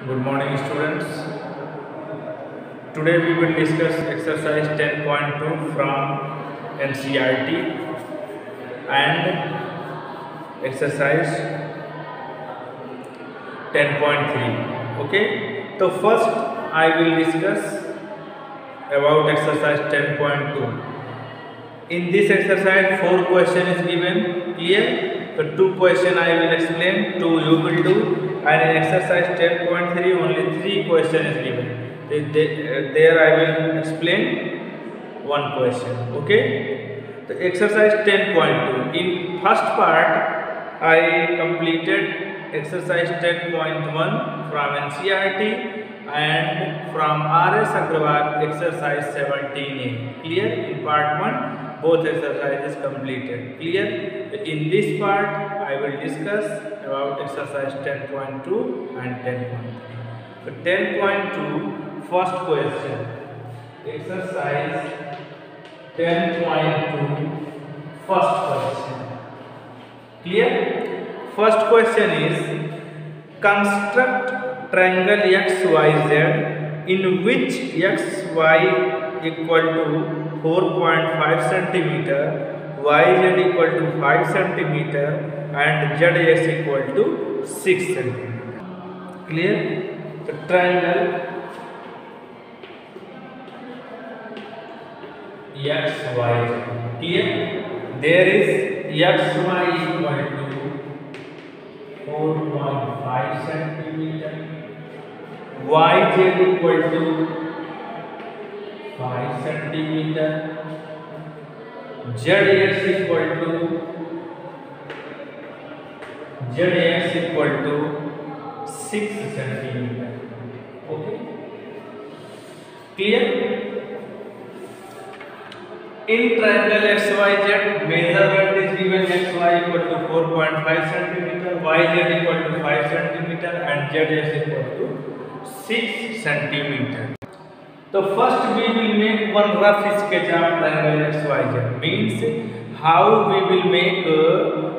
Good morning, students. Today we will discuss exercise 10.2 from NCERT and exercise 10.3. Okay. So first I will discuss about exercise 10.2. In this exercise, 4 questions is given. Clear? So 2 questions I will explain, 2 you will do, and in exercise 10.3 only 3 questions is given. There I will explain 1 question. Okay? So exercise 10.2. In first part, I completed exercise 10.1 from NCERT and from R.S. Agrawal exercise 17A. Clear? In part 1 both exercises completed. Clear? In this part I will discuss about exercise 10.2 and 10.3. So 10.2 first question. Exercise 10.2 first question. Clear? First question is construct triangle XYZ in which XY equal to 4.5 centimeter, YZ equal to 5 centimeter and ZX equal to 6 centimeter. Clear? The triangle XY. Clear? There is XY equal to 4.5 centimeter, YZ equal to 5 centimeter, ZX equal to 6 centimeter. Okay. Clear? In triangle XYZ, measurement is given XY equal to 4.5 centimeter, YZ equal to 5 centimeter and ZX equal to 6 centimeter. So first we will make one rough sketch of triangle XYZ. Means how we will make a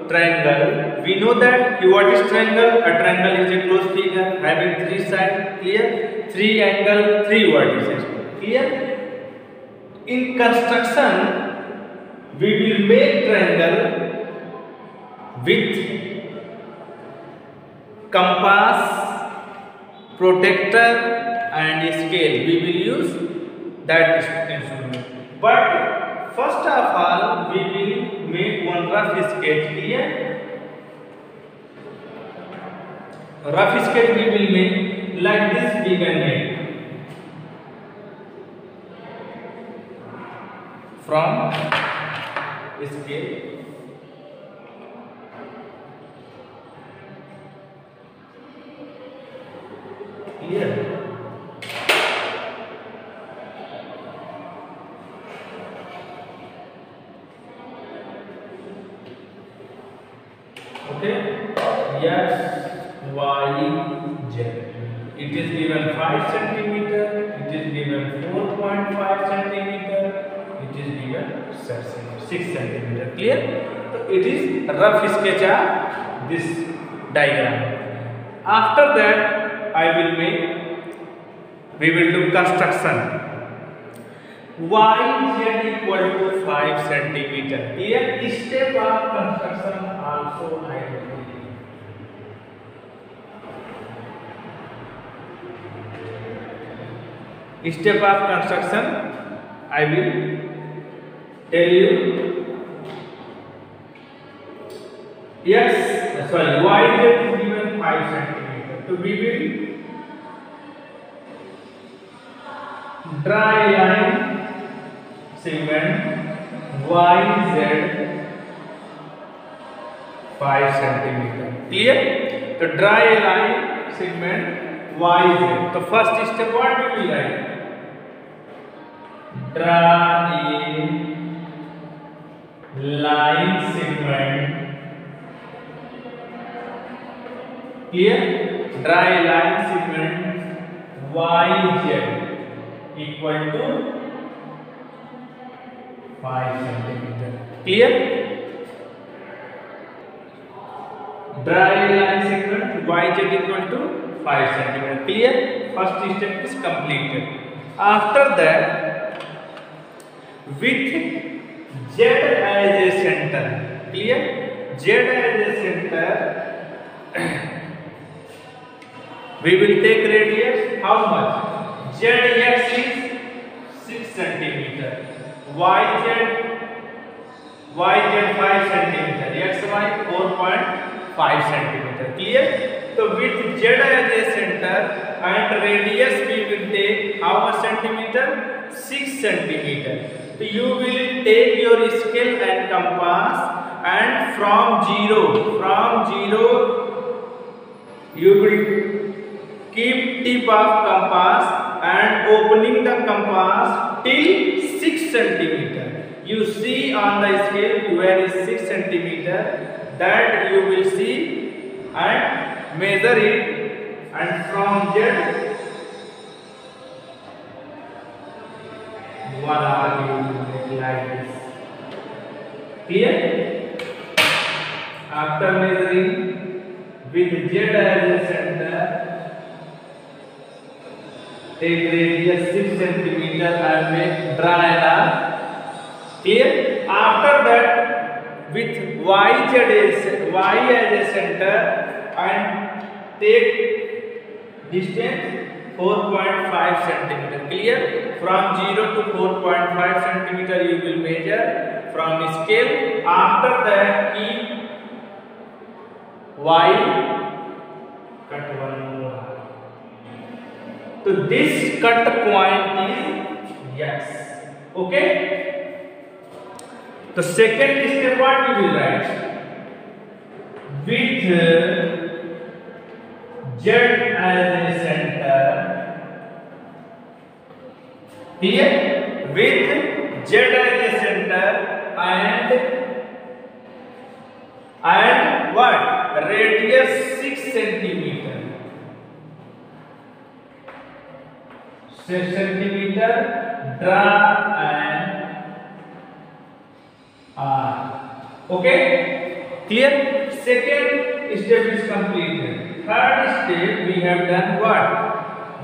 triangle. We know that what is triangle? A triangle is a closed figure having 3 sides. Clear? 3 angle, 3 vertices. Clear? In construction, we will make triangle with compass, protractor and scale. We will use that instrument. But first of all, we will make one rough sketch here. Rough sketch we will make like this. We can make from scale. Here. Okay, X, Y, Z. It is given 5 centimeter. It is given 4.5 centimeter. It is given 6 centimeter. Clear? So it is a rough sketch of this diagram. After that, we will do construction. YZ equal to 5 centimeter. Here, step of construction also I will do. Step of construction I will tell you. Yes, sorry, YZ is given 5 centimeter. So we will draw a line segment YZ 5 centimeter. Clear? So draw a line segment YZ. So first step what we will write? Draw a line segment. Clear? Draw a line segment YZ equal to 5 centimeter. Clear? Draw a line segment yz equal to 5 centimeter. Clear? First step is completed. After that, with z as a center, clear? Z as a center, we will take radius. How much? Zx is 6 centimeter, yz 5 centimeter, xy 4.5 centimeter. Clear? So with z as a center and radius we will take how much centimeter? 6 centimeter. So you will take your scale and compass, and from zero you will keep tip of compass and opening the compass till 6 centimeter. You see on the scale where is 6 centimeter, that you will see and measure it, and from Z voila, you will make like this. Clear? After measuring with Z as a center, take radius 6 centimeter and make draw an arc. Clear? After that, with y as a center and take distance 4.5 centimeter. Clear? From 0 to 4.5 centimeter you will measure from scale. After that, keep y, cut one more. So this cut point is x. Okay? The second step, what we will write? With z as a center. Here, with z as a center and what? Radius 6 centimeter. 6 centimeter. Draw an arc. Okay? Clear? Second step is completed. Third step we have done what?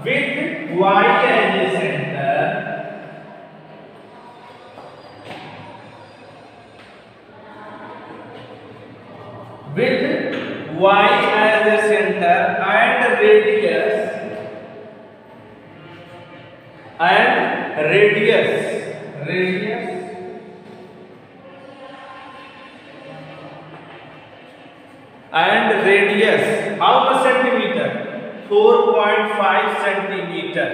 With y as a center. With y as a center and radius how much centimeter? 4.5 centimeter.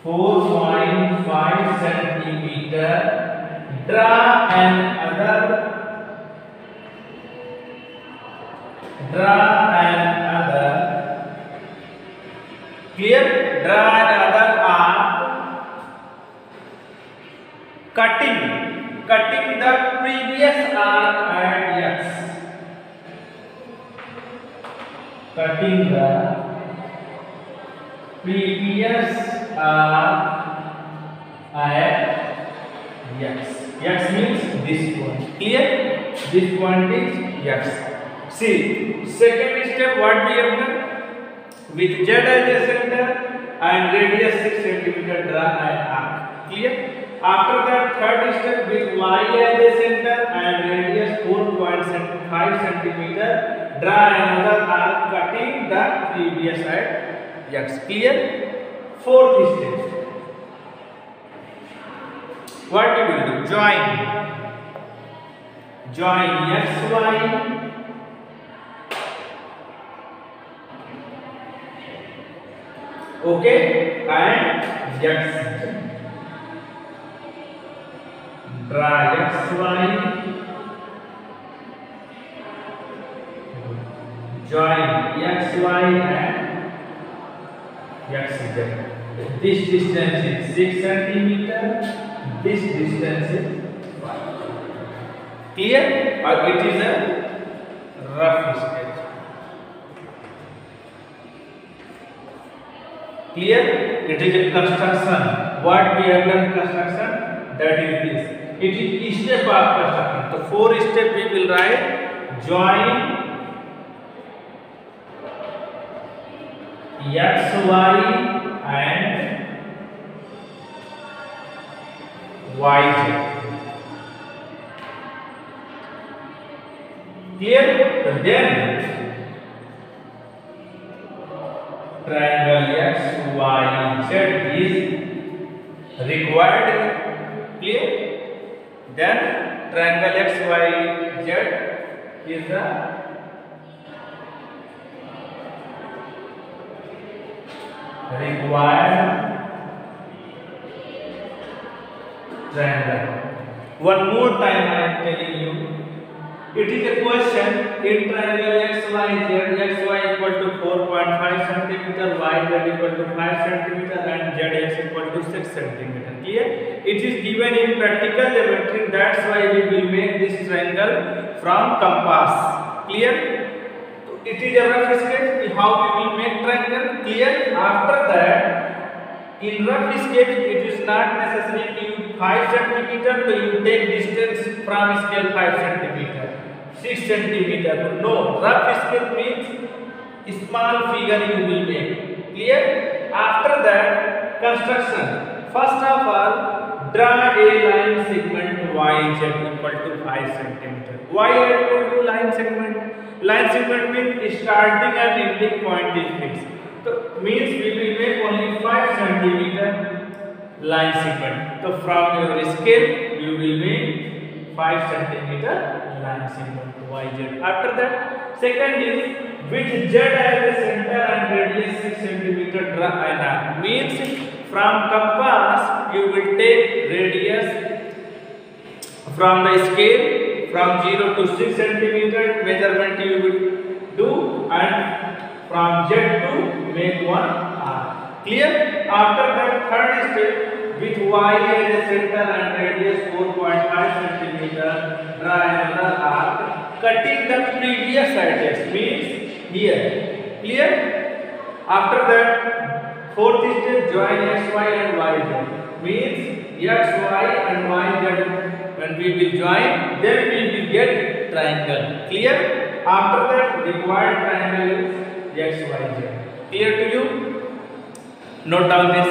4.5 centimeter. Draw another clear? Draw another arc, cutting the previous arc at x. Cutting the previous arc at x. X means this point. Clear? This point is x. See, second step what we have done? With z as a center and radius 6 centimeter, draw an arc. Clear? After that, third step with y as a center and radius 4.5 centimeter, draw another arc cutting the previous at x. Clear? Fourth step, what we will do? Join xy okay and x. Draw xy, join xy and xz. This distance is 6 centimeter. This distance is 5. Clear? Or it is a rough sketch. Clear? It is a construction. What we have done construction? That is this. It is step of construction. So 4 step we will write. Join XY and YZ. Clear? So then triangle XYZ is required. Clear? Then triangle XYZ is the required triangle. One more time I am telling you. It is a question in triangle XYZ, XY equal to 4.5 cm, YZ equal to 5 cm and ZX equal to 6 cm. Clear? It is given in practical geometry, that's why we will make this triangle from compass. Clear? It is a rough sketch how we will make triangle. Clear? After that, in rough sketch it is not necessary to use 5 cm, so you take distance from scale 5 cm. 6 cm. No, rough sketch means small figure you will make. Clear? After that, construction. First of all, draw a line segment YZ equal to 5 cm. Why I told you line segment? Line segment means starting and ending point is fixed. So means we will make only 5 cm line segment. So from your scale, you will make 5 cm line segment YZ. After that, second is with Z as the center and radius 6 cm draw an arc. Means from compass you will take radius from the scale from 0 to 6 cm measurement you will do, and from Z to make one arc. Clear? After that, third step with Y as the center and radius 4.5 cm draw another arc cutting the previous vertex, means here. Clear? After that, fourth step join XY and YZ, means XY and YZ when we will join, then we will get triangle. Clear? After that, required triangle is XYZ. Clear to you? Note down this.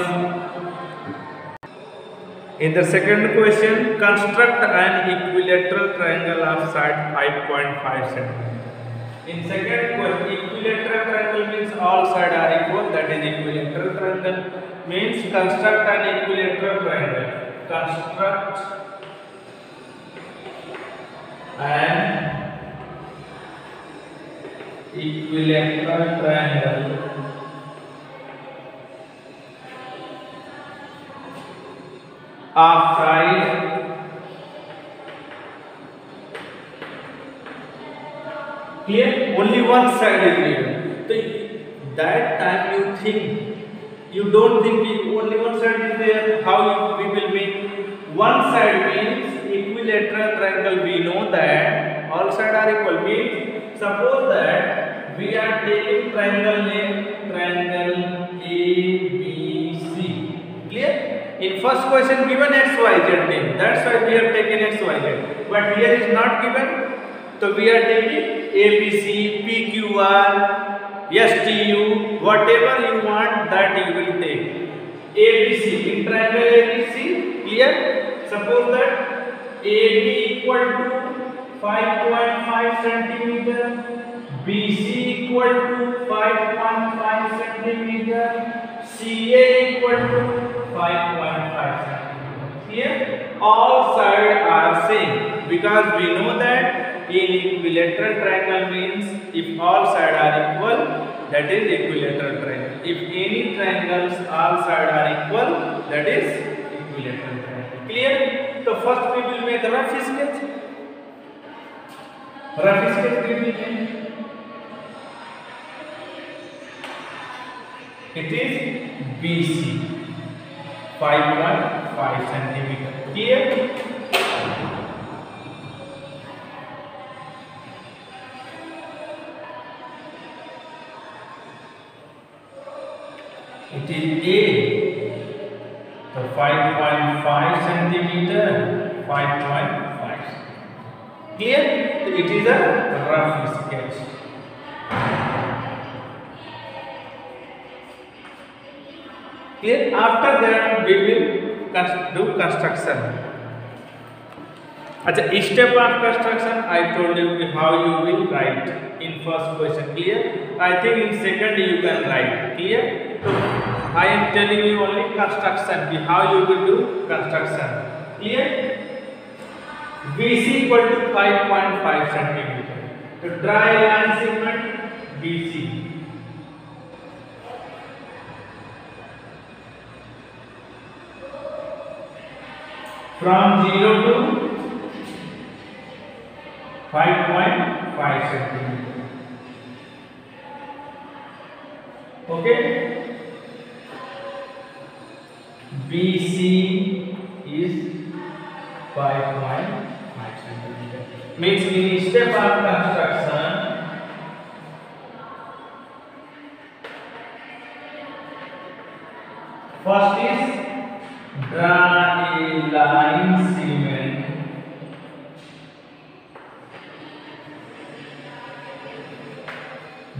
In the second question, construct an equilateral triangle of side 5.5 cm. In second question, equilateral triangle means all sides are equal, that is equilateral triangle. Means construct an equilateral triangle. Construct an equilateral triangle of side. Clear? Only one side is given. So that time you think, you don't think only one side is there. How we will make? One side means equilateral triangle. We know that all sides are equal. Means suppose that we are taking triangle name triangle ABC. Clear? In first question given XYZ name, that's why we have taken XYZ. But here is not given, so we are taking ABC, PQR, STU, whatever you want that you will take. ABC, in triangle ABC, clear? Suppose that AB equal to 5.5 cm, BC equal to 5.5 cm, CA equal to 5.5 cm. Here all sides are same, because we know that in equilateral triangle means if all sides are equal, that is equilateral triangle. If any triangles all sides are equal, that is equilateral triangle. Clear? So first we will make a rough sketch. Rough sketch we will make. It is BC. 5.5 cm. Clear? It is A. So 5.5 cm. 5.5. Clear? It is a rough sketch. Clear? After that we will do construction. अच्छा, step of construction I told you how you will write in first question. Clear? I think in second you can write. Clear? So I am telling you only construction, how you will do construction. Clear? BC equal to 5.5 centimeter. So dry line segment BC. From 0 to 5.5 centimeter. Okay. BC is 5.5 centimeter. Means in step of construction, first is draw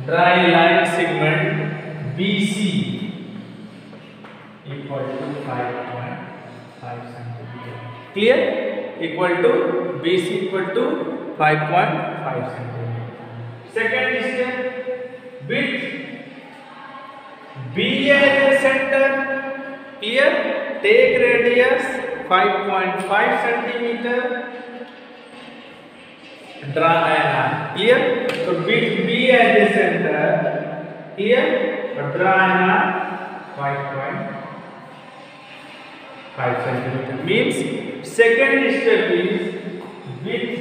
a line segment BC equal to 5.5 centimeter. Clear? Equal to BC equal to 5.5 centimeter. Second step, with B as a center. Clear? Take radius 5.5 centimeter. Draw an arc. Clear? So with B as a center. Clear? Draw an arc 5.5 centimeter. Means second step is with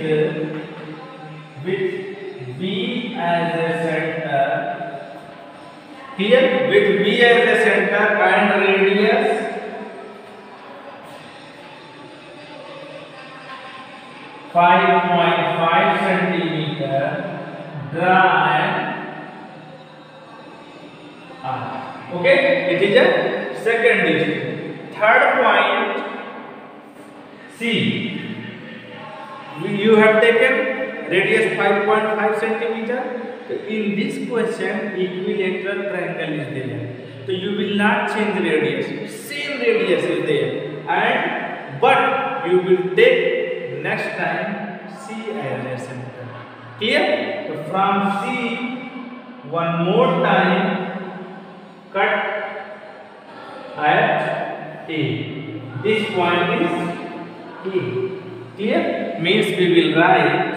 B as a center. Clear? With B as a center and radius 5.5 centimeter, draw an arc. Okay, it is a second step. Third point, see, you have taken radius 5.5 centimeter. So in this question, equilateral triangle is there. So you will not change radius. Same radius is there, and but you will take next time C as a center. Clear? So from C, one more time, cut at A. This point is A. Clear? Means we will write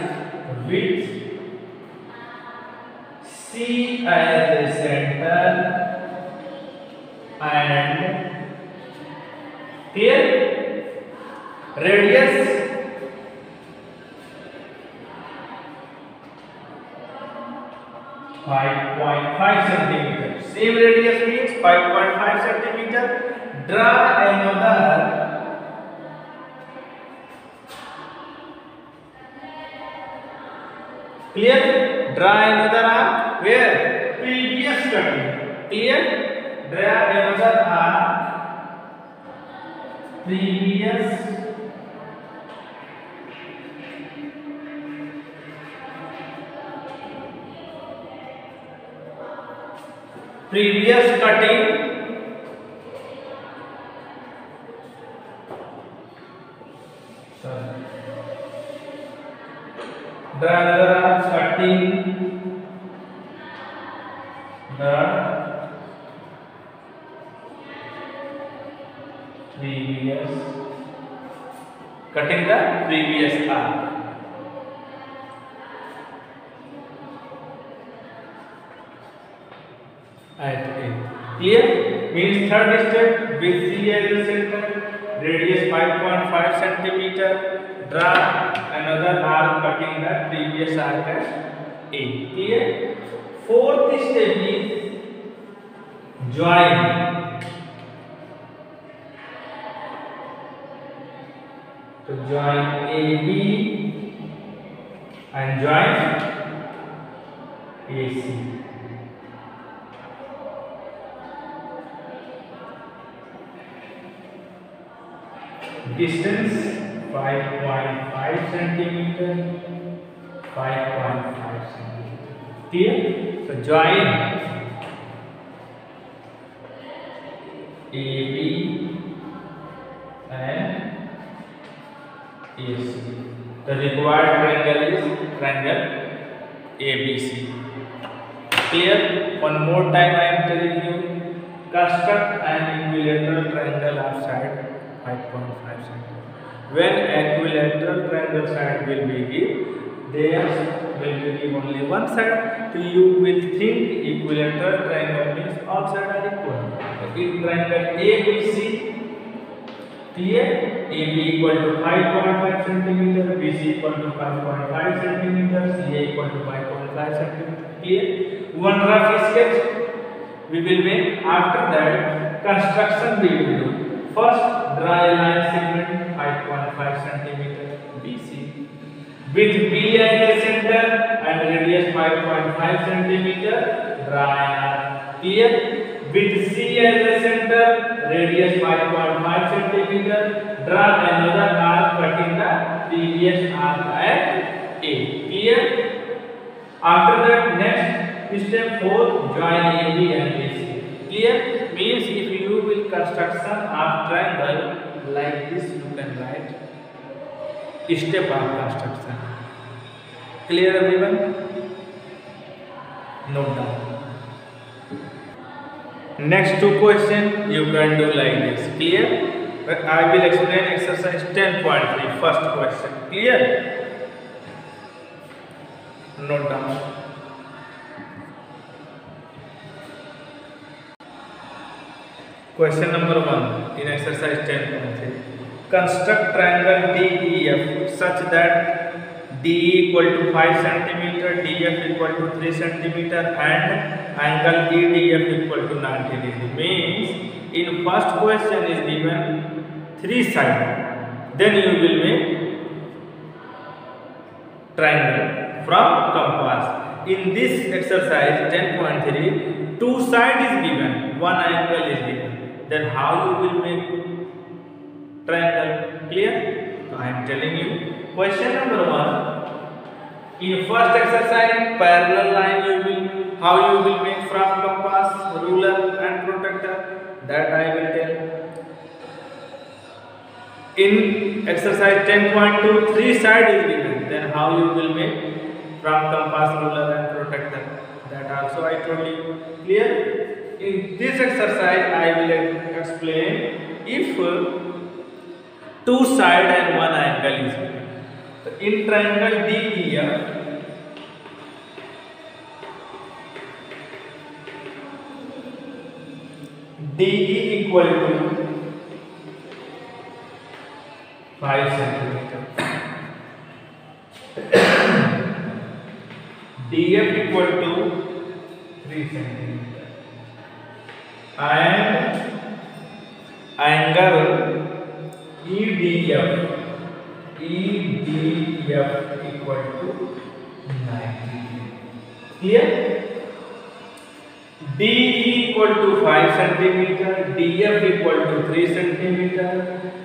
with C as a center and clear? Radius 5.5 centimeter. Same radius means 5.5 centimeter. Draw another clear? Draw another arc where previous cutting. Clear? Draw another arc previous cutting cutting the previous arc. Clear? Means third step with C as the center, radius 5.5 centimeter. Draw another arc cutting the previous arc as A. Clear? Fourth step is join. So join AB and join AC. Distance 5.5 centimeter, 5.5 centimeter. Clear? So join AB and AC. The required triangle is triangle ABC. Clear? One more time I am telling you. Construct an equilateral triangle of side 5.5 cm. When equilateral triangle side will be given, there will be only one side. So you will think equilateral triangle means all sides are equal. In triangle ABC, clear? AB equal to 5.5 cm, BC equal to 5.5 cm, CA equal to 5.5 cm. Clear? One rough sketch we will make. After that, construction we will do. First, draw a line segment 5.5 cm BC with B as a center and radius 5.5 cm. Draw an arc. Clear? With C as a center, radius 5.5 cm. Draw another arc cutting the previous arc at A. Clear? After that, next step 4, join AB and AC. Clear? Means if you will construction of triangle like this, you can write step of construction. Clear everyone? Note down. Next two questions you can do like this. Clear? But I will explain exercise 10.3. First question. Clear? Note down. Question number 1 in exercise 10.3. Construct triangle DEF such that DE equal to 5 cm, DF equal to 3 cm and angle EDF equal to 90 degree. Means in first question is given 3 sides. Then you will make triangle from compass. In this exercise 10.3, 2 sides is given, 1 angle is given. Then how you will make triangle? Clear? So I am telling you. Question number 1. In first exercise, parallel line you will, how you will make from compass, ruler and protractor, that I will tell. In exercise 10.2, 3 sides is given. Then how you will make from compass, ruler and protractor, that also I told you. Clear? In this exercise, I will explain if 2 sides and 1 angle is given. So in triangle DEF, DE equal to 5 cm, DF equal to 3 cm. And angle EDF equal to 90. Clear? DE equal to 5 cm, DF equal to 3 cm,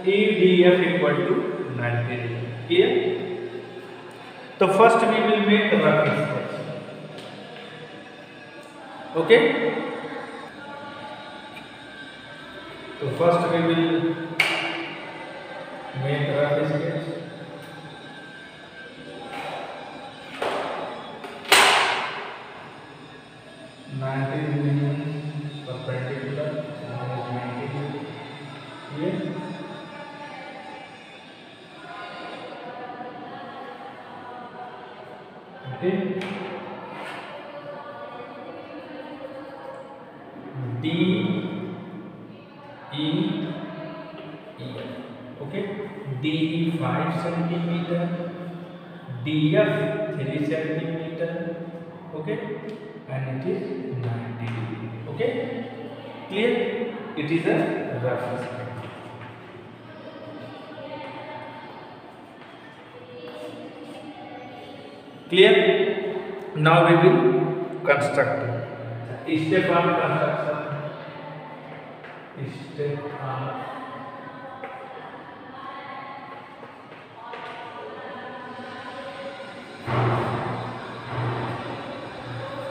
EDF equal to 90. Clear? So first we will make the rough sketch. Okay? So first we will make rough sketch. Perpendicular, here. Okay. D E E. Okay. D 5 cm, DF 3 cm. Okay, and it is 90 degree. Okay, clear? It is a rough sketch. Clear? Now we will construct it. Step on construction. Step on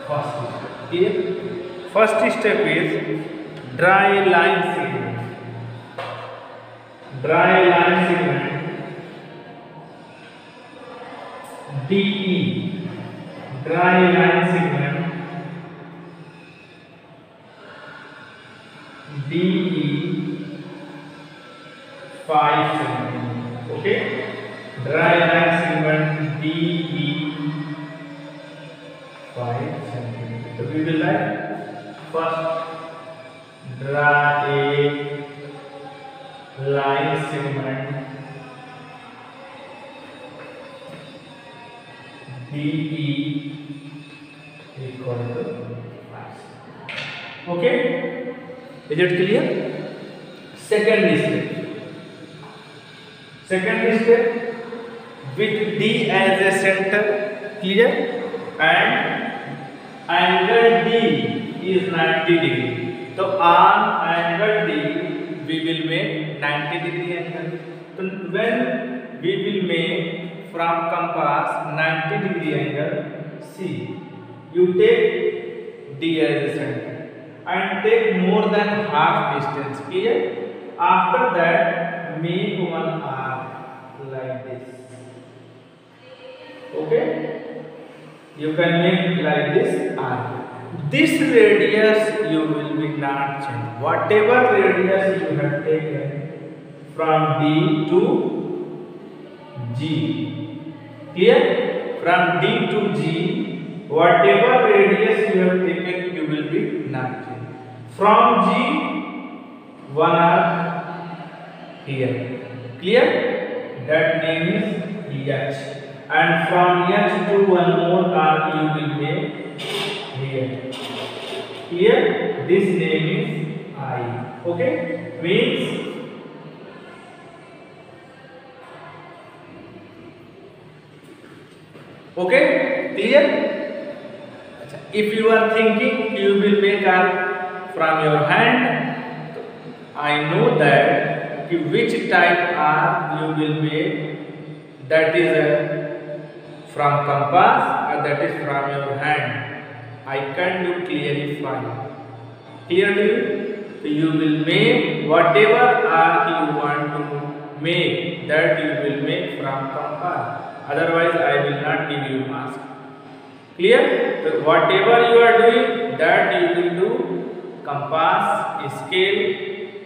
first step. Clear? First step is dry line segment. Dry line segment DE. Dry line segment DE 5 cm. Okay, dry line segment DE 5 cm. So we will write first dry line segment DE equal to 5. Okay, is it clear? Second step. With D as a center, clear, and angle D is 90 degree. So on angle D we will make 90 degree angle. So when we will make from compass 90 degree angle, see, you take D as a center and take more than half distance, clear? After that make one arc like this. Okay, you can make like this arc. This radius you will be not change. Whatever radius you have taken from D to G, clear? From D to G, whatever radius you have taken, you will be not change. From G, one arc here, clear? That name is H. And from H to one more arc you will make here. Here, this name is I. Okay, means okay, clear? If you are thinking you will make arc from your hand, I know that which type arc you will make, that is from compass or that is from your hand. I can do clearly find. Clear to you? So you will make whatever arc you want to make, that you will make from compass. Otherwise I will not give you mask. Clear? So whatever you are doing, that you will do compass, scale,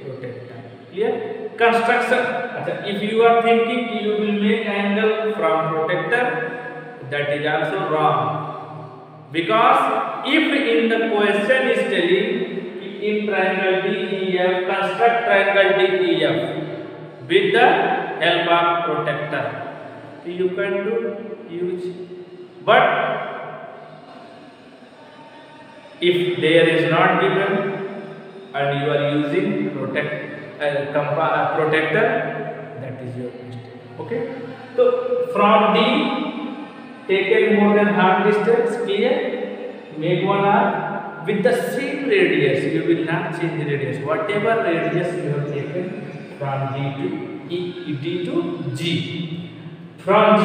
protector. Clear? Construction. If you are thinking you will make angle from protector, that is also wrong. Because if in the question is telling in triangle DEF, construct triangle DEF with the help of protector, you can do use. But if there is not given and you are using protector, that is your mistake. Okay, so from D taken more than half distance, clear? Make one arc with the same radius. You will not change the radius. Whatever radius you have taken from D to G. From G,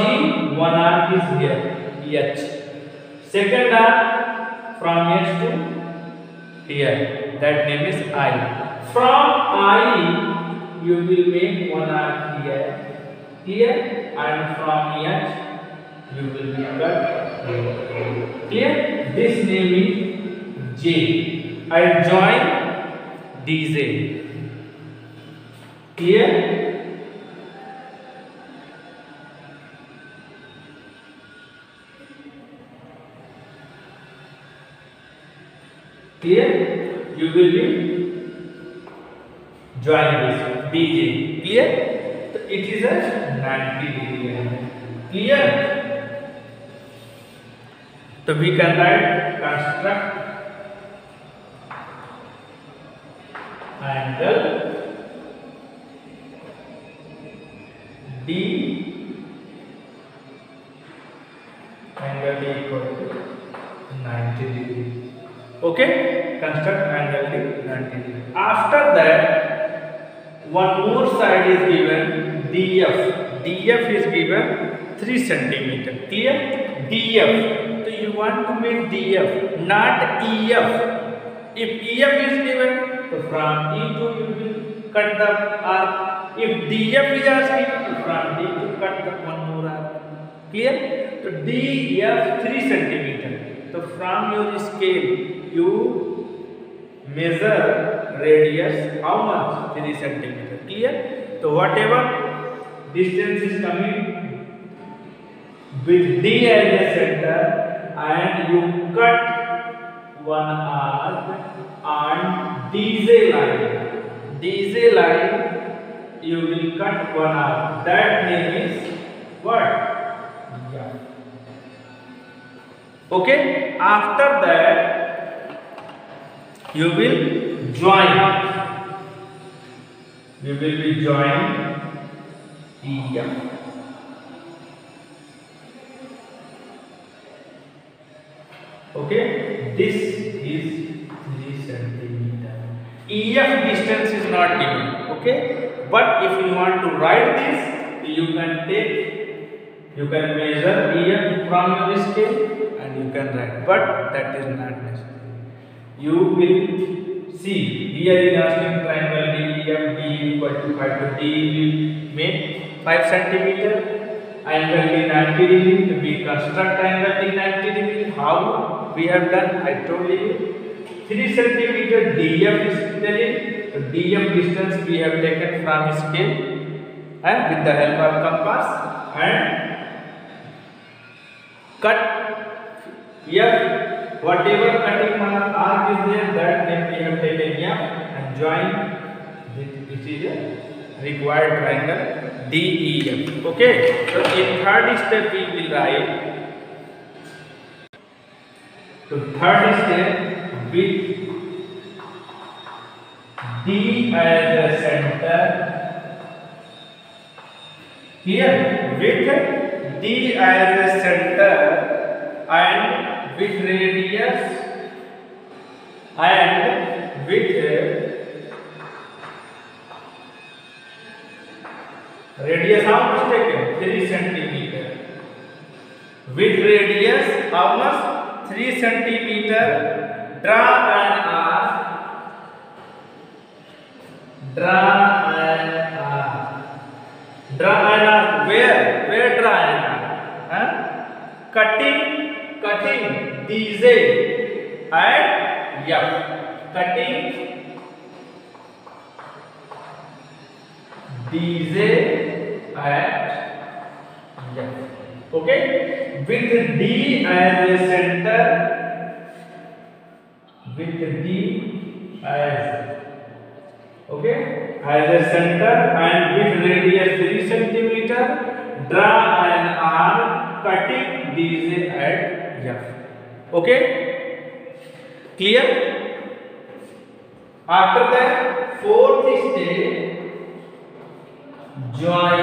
one arc is here, H. Second arc from H to here, that name is I. From I, you will make one arc here, and from H, you will be cut. Clear? This name is J. I join DJ. Clear? Clear? You will be join this DJ. Clear? So it is a 90 degree angle. Clear? So we can write construct angle D angle D equal to 90 degree. Okay, construct angle D 90 degree. After that, one more side is given DF. DF is given 3 centimeter. Clear? DF. So you want to make DF, not EF. If EF is given, so from E to you will cut the arc. If DF is asking, so from D to cut the one more arc. Clear? So DF 3 centimeter. So from your scale you measure radius how much? 3 centimeter. Clear? So whatever distance is coming with D as a center, and you cut one arc on DJ line. DJ line you will cut one arc. That name is what? Yeah. Okay. After that you will join. You will be join EF. Okay, this is 3 centimeter. EF distance is not given. Okay, but if you want to write this, you can measure EF from your scale and you can write, but that is not necessary. You will see here in asking triangle DEF, D equal to 5 to D will make 5 centimeter. Angle D 90 degree. We construct angle D 90 degree. How we have done? I told you 3 centimeter DF is telling. So DF distance we have taken from scale and with the help of compass and cut F. Whatever cutting arc is there, that name we have taken F and join. This is a required triangle DEF. Okay, so in third step we will write. So third step with D as the center. Here with D as the center and with radius and with radius how much taken? 3 centimeter. With radius how much? 3 centimeter. Draw an arc. Draw an arc. Draw an arc. Where? Where draw an arc? Huh? Cutting DJ and F. Cutting DJ at F. Okay, with D as a center, with D as a center and with radius 3 centimeter, draw an arc cutting DJ at F. Okay, clear? After that, fourth step, join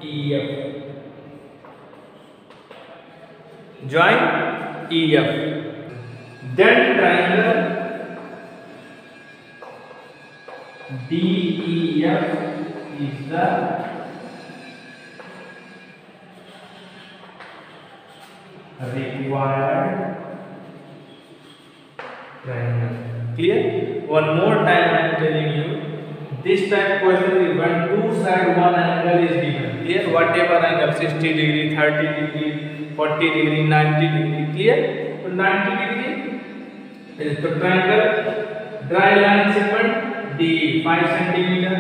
EF. Join EF. Then triangle DEF is the required triangle. Clear? One more time I am telling you. This type question is when two side one angle is given. Clear? Whatever angle, 60 degree, 30 degree, 40 degree, 90 degree. Clear? So 90 degree is the triangle. Draw a line segment D 5 centimeter.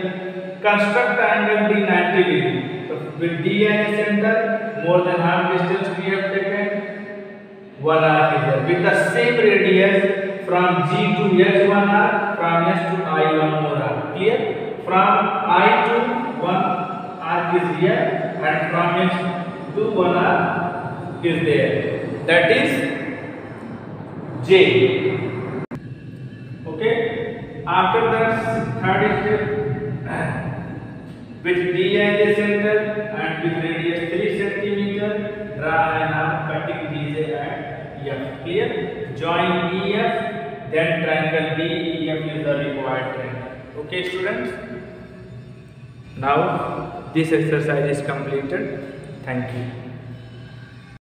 Construct angle D 90 degree. So with D as a center, more than half distance we have taken. One arc is there. With the same radius from G to S one arc, from S to I one more arc. Clear? From I to one arc is here, and from S to one arc is there. That is J. Okay. After that, third step with D as a center and with radius 3 centimeter, draw an arc cutting DJ at F. Clear? Join EF, then triangle DEF is the required triangle. Okay, students. Now this exercise is completed. Thank you.